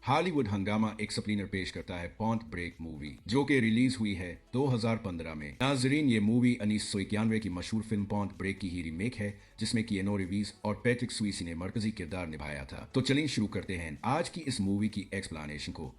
Hollywood हंगामा एक स्प्लिनर पेश करता है पॉइंट ब्रेक मूवी जो कि रिलीज हुई है 2015 में। नाजरीन, ये मूवी 1991 की मशहूर फिल्म पॉइंट ब्रेक की ही रीमेक है जिसमें कियानो रिवीज और पैट्रिक स्वीसी ने मरकजी किरदार निभाया था। तो चलिए शुरू करते हैं आज की इस मूवी की एक्सप्लेनेशन को।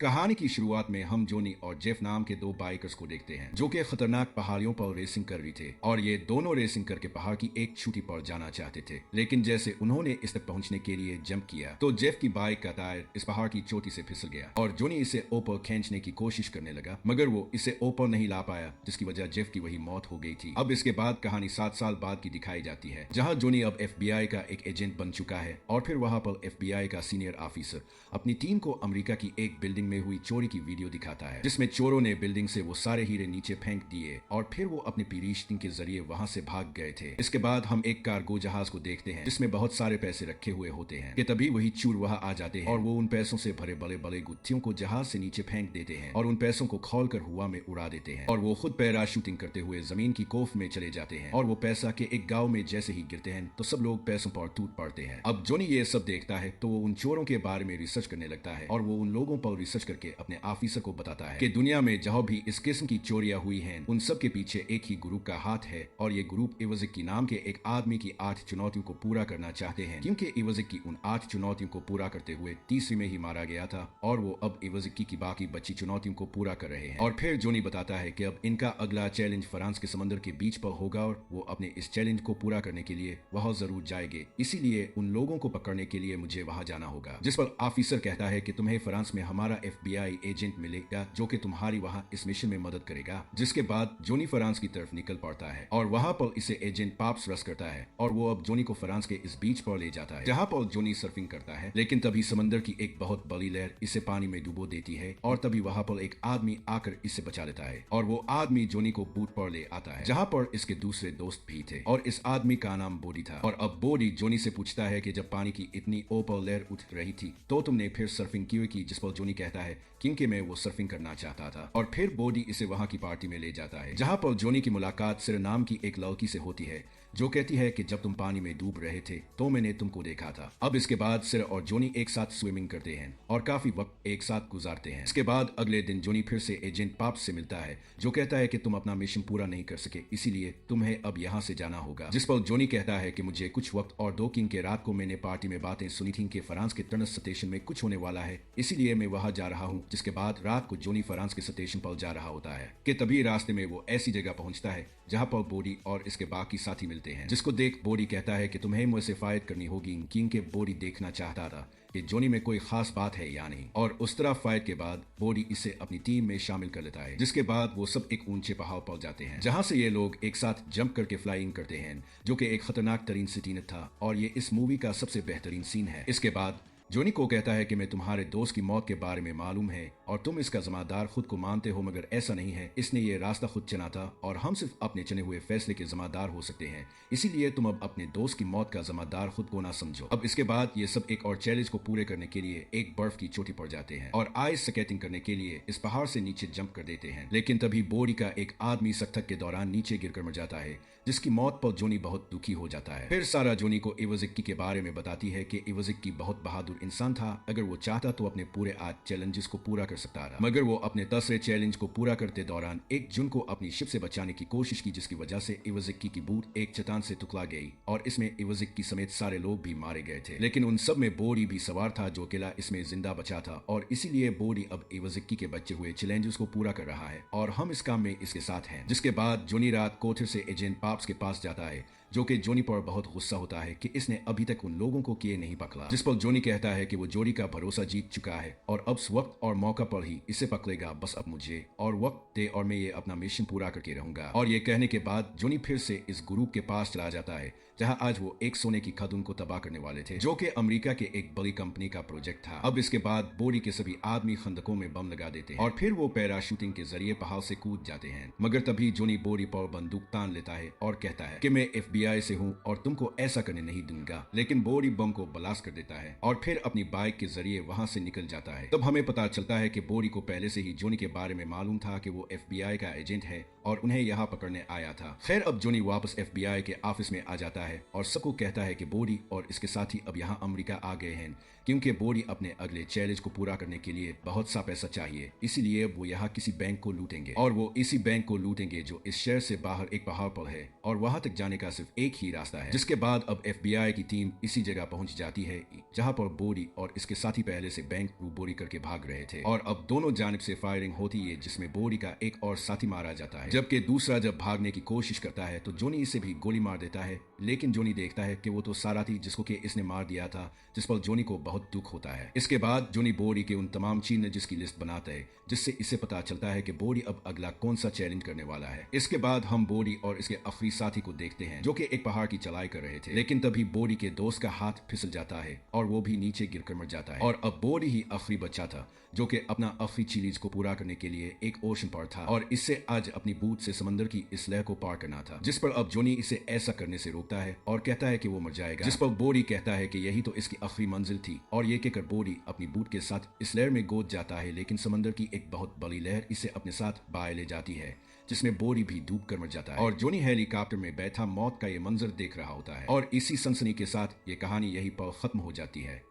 कहानी की शुरुआत में हम जोनी और जेफ नाम के दो बाइकर्स को देखते हैं जो कि खतरनाक पहाड़ियों पर रेसिंग कर रही थे और ये दोनों रेसिंग करके पहाड़ की एक चोटी पर जाना चाहते थे, लेकिन जैसे उन्होंने इस तक पहुंचने के लिए जंप किया तो जेफ की बाइक का टायर इस पहाड़ की चोटी से फिसल गया और जोनी इसे ऊपर खींचने की कोशिश करने लगा, मगर वो इसे ऊपर नहीं ला पाया, जिसकी वजह जेफ की वही मौत हो गई थी। अब इसके बाद कहानी 7 साल बाद की दिखाई जाती है जहाँ जोनी अब FBI का एक एजेंट बन चुका है और फिर वहां पर FBI का सीनियर ऑफिसर अपनी टीम को अमेरिका की एक बिल्डिंग में हुई चोरी की वीडियो दिखाता है जिसमें चोरों ने बिल्डिंग से वो सारे हीरे नीचे फेंक दिए और फिर वो अपनी पीरीशटिंग के जरिए वहां से भाग गए थे। इसके बाद हम एक कार्गो जहाज को देखते हैं जिसमें बहुत सारे पैसे रखे हुए होते हैं कि तभी वही चोर वहां आ जाते हैं और वो उन पैसों से भरे बड़े बड़े गुत्थियों को जहाज से नीचे फेंक देते हैं और उन पैसों को खोलकर हवा में उड़ा देते हैं और वो खुद पैराशूटिंग करते हुए जमीन की कोफ में चले जाते हैं और वो पैसा के एक गाँव में जैसे ही गिरते हैं तो सब लोग पैसों पर टूट पड़ते हैं। अब जोनी ये सब देखता है तो वो उन चोरों के बारे में रिसर्च करने लगता है और वो उन लोगों पर रिसर्च करके अपने ऑफिसर को बताता है कि दुनिया में जहां भी इस किस्म की चोरियां हुई हैं उन सब के पीछे एक ही ग्रुप का हाथ है और ये ग्रुप इवजिकी नाम के एक आदमी की 8 चुनौतियों को पूरा करना चाहते हैं, क्योंकि इवजिकी उन 8 चुनौतियों को पूरा करते हुए तीसरी में ही मारा गया था और वो अब इवजिकी की बाकी बची चुनौतियों को पूरा कर रहे हैं। और फिर जोनी बताता है कि अब इनका अगला चैलेंज फ्रांस के समंदर के बीच पर होगा और वो अपने इस चैलेंज को पूरा करने के लिए वहां जरूर जाएंगे, इसीलिए उन लोगों को पकड़ने के लिए मुझे वहां जाना होगा। जिस पर ऑफिसर कहता है कि तुम्हें फ्रांस में हमारा FBI एजेंट मिलेगा जो कि तुम्हारी वहां इस मिशन में मदद करेगा। जिसके बाद जोनी फ्रांस की तरफ निकल पड़ता है और वहां पर इसे एजेंट पाप्स रस करता है और वो अब जोनी को फ्रांस के इस बीच पर ले जाता है जहां पर जोनी सर्फिंग करता है, लेकिन तभी समंदर की एक बहुत बड़ी लहर इसे पानी में डुबो देती है और तभी वहां पर एक आदमी आकर इसे बचा लेता है और वो आदमी जोनी को बूट पर ले आता है जहां पर इसके दूसरे दोस्त भी थे और इस आदमी का नाम बोडी था। और अब बोडी जोनी से पूछता है कि जब पानी की इतनी ऊपर लहर उठ रही थी तो तुमने फिर सर्फिंग क्यों की? जिस पर जोनी कहता है क्योंकि मैं वो सर्फिंग करना चाहता था। और फिर बोडी इसे वहां की पार्टी में ले जाता है जहां पर जोनी की मुलाकात सिर नाम की एक लड़की से होती है जो कहती है कि जब तुम पानी में डूब रहे थे तो मैंने तुमको देखा था। अब इसके बाद सिर और जोनी एक साथ स्विमिंग करते हैं और काफी वक्त एक साथ गुजारते हैं। इसके बाद अगले दिन जोनी फिर से एजेंट पाप्स से मिलता है जो कहता है कि तुम अपना मिशन पूरा नहीं कर सके, इसीलिए तुम्हें अब यहाँ से जाना होगा। जिस पर जोनी कहता है कि मुझे कुछ वक्त और दो किंग के रात को मैंने पार्टी में बातें सुनी थी कि फ्रांस के टर्नस स्टेशन में कुछ होने वाला है, इसीलिए मैं वहां जा रहा हूँ। जिसके बाद रात को जोनी फ्रांस के स्टेशन पर जा रहा होता है कि तभी रास्ते में वो ऐसी जगह पहुंचता है जहां पर बोडी और इसके बाकी साथी मिलते हैं, जिसको देख बोडी कहता है कि तुम्हें मुझसे फाइट करनी होगी, क्योंकि बोडी देखना चाहता था कि जोनी में कोई खास बात है या नहीं। और उस तरह फाइट के बाद बोडी इसे अपनी टीम में शामिल कर लेता है, जिसके बाद वो सब एक ऊंचे पहाड़ पर जाते हैं जहां से ये लोग एक साथ जंप करके फ्लाइंग करते हैं जो कि एक खतरनाक तरीन सीन था और ये इस मूवी का सबसे बेहतरीन सीन है। इसके बाद जोनी को कहता है कि मैं तुम्हारे दोस्त की मौत के बारे में मालूम है और तुम इसका जिम्मेदार खुद को मानते हो, मगर ऐसा नहीं है। इसने ये रास्ता खुद चुना था और हम सिर्फ अपने चुने हुए फैसले के जिम्मेदार हो सकते हैं, इसीलिए तुम अब अपने दोस्त की मौत का जिम्मेदार खुद को ना समझो। अब इसके बाद ये सब एक और चैलेंज को पूरे करने के लिए एक बर्फ की चोटी पर जाते हैं और आइस स्केटिंग करने के लिए इस पहाड़ से नीचे जंप कर देते हैं, लेकिन तभी बोडी का एक आदमी सख्तक के दौरान नीचे गिरकर मर जाता है, जिसकी मौत पर जोनी बहुत दुखी हो जाता है। फिर सारा जोनी को इवजिकी के बारे में बताती है कि इवजिकी बहुत बहादुर इंसान था, अगर वो चाहता तो अपने पूरे 8 चैलेंजेस को पूरा कर सकता था, मगर वो अपने 10वें चैलेंज को पूरा करते दौरान एक जुन को अपनी शिप से बचाने की कोशिश की, जिसकी वजह से इवजिकी की बूट एक चट्टान से टकरा गई और इसमें इवजिकी समेत सारे लोग भी मारे गए थे, लेकिन उन सब में बोडी भी सवार था जो अकेला इसमें जिंदा बचा था और इसीलिए बोडी अब इवजिकी के बचे हुए चैलेंजेस को पूरा कर रहा है और हम इस काम में इसके साथ हैं। जिसके बाद जोनी रात कोथर से एजेंट पाप्स के पास जाता है जो कि जोनी पर बहुत गुस्सा होता है कि इसने अभी तक उन लोगों को किए नहीं पकड़ा, जिस पर जोनी कहता है कि वो जोडी का भरोसा जीत चुका है और अब वक्त और मौका पर ही इसे पकड़ेगा, बस अब मुझे और वक्त दे और मैं ये अपना मिशन पूरा करके रहूंगा। और ये कहने के बाद जोनी फिर से इस ग्रुप के पास चला जाता है जहां आज वो एक सोने की खदुन को तबाह करने वाले थे जो कि अमेरिका के एक बड़ी कंपनी का प्रोजेक्ट था। अब इसके बाद बोडी के सभी आदमी खंदकों में बम लगा देते हैं और फिर वो पैराशूटिंग के जरिए पहाड़ से कूद जाते हैं, मगर तभी जोनी बोडी पर बंदूक तान लेता है और कहता है कि मैं FBI FBI से हूँ और तुमको ऐसा करने नहीं दूंगा। लेकिन बोरी बम को ब्लास्ट कर देता है और फिर अपनी बाइक के जरिए वहां से निकल जाता है। तब हमें पता चलता है कि बोरी को पहले से ही जोनी के बारे में मालूम था कि वो FBI का एजेंट है और उन्हें यहाँ पकड़ने आया था। खैर अब जोनी वापस FBI के ऑफिस में आ जाता है और सबको कहता है कि बोरी और इसके साथी अब यहाँ अमेरिका आ गए हैं, क्योंकि बोरी अपने अगले चैलेंज को पूरा करने के लिए बहुत सा पैसा चाहिए, इसीलिए वो यहाँ किसी बैंक को लूटेंगे और वो इसी बैंक को लूटेंगे जो इस शहर से बाहर एक पहाड़ पर है और वहां तक जाने का सिर्फ एक ही रास्ता है। जिसके बाद अब FBI की टीम इसी जगह पहुंच जाती है जहां पर बोरी और इसके साथी पहले से बैंक बोरी करके भाग रहे थे और अब दोनों जानिब से फायरिंग होती है, जिसमें बोरी का एक और साथी मारा जाता है, जबकि दूसरा जब भागने की कोशिश करता है तो जोनी इसे भी गोली मार देता है। लेकिन जोनी देखता है कि वो तो सारा थी जिसको कि इसने मार दिया था, जिस पर जोनी को बहुत दुख होता है। इसके बाद जोनी बोरी के उन तमाम चैलेंजेस की लिस्ट बनाता है, जिससे इसे पता चलता है कि बोरी अब अगला कौन सा चैलेंज करने वाला है। इसके बाद हम बोरी और इसके आखिरी साथी को देखते हैं जो कि एक पहाड़ की चढ़ाई कर रहे थे, लेकिन तभी बोरी के दोस्त का हाथ फिसल जाता है और वो भी नीचे गिरकर मर जाता है और अब बोरी ही आखिरी बच्चा था जो कि अपना आखिरी चैलेंज को पूरा करने के लिए एक ओशन पर था और इससे आज अपनी बूट से समंदर की इस लहर को पार करना था, जिस पर अब जोनी इसे ऐसा करने से रोकता है और कहता है कि वो मर जाएगा, जिस पर बोरी कहता है कि यही तो इसकी आखिरी मंजिल थी और ये कहकर बोरी अपनी बूट के साथ इस लहर में कूद जाता है। लेकिन समंदर की एक बहुत बड़ी लहर इसे अपने साथ बाहर ले जाती है, जिसमें बोरी भी डूब कर मर जाता है और जोनी हेलीकॉप्टर में बैठा मौत का ये मंजर देख रहा होता है और इसी सनसनी के साथ ये कहानी यही पर खत्म हो जाती है।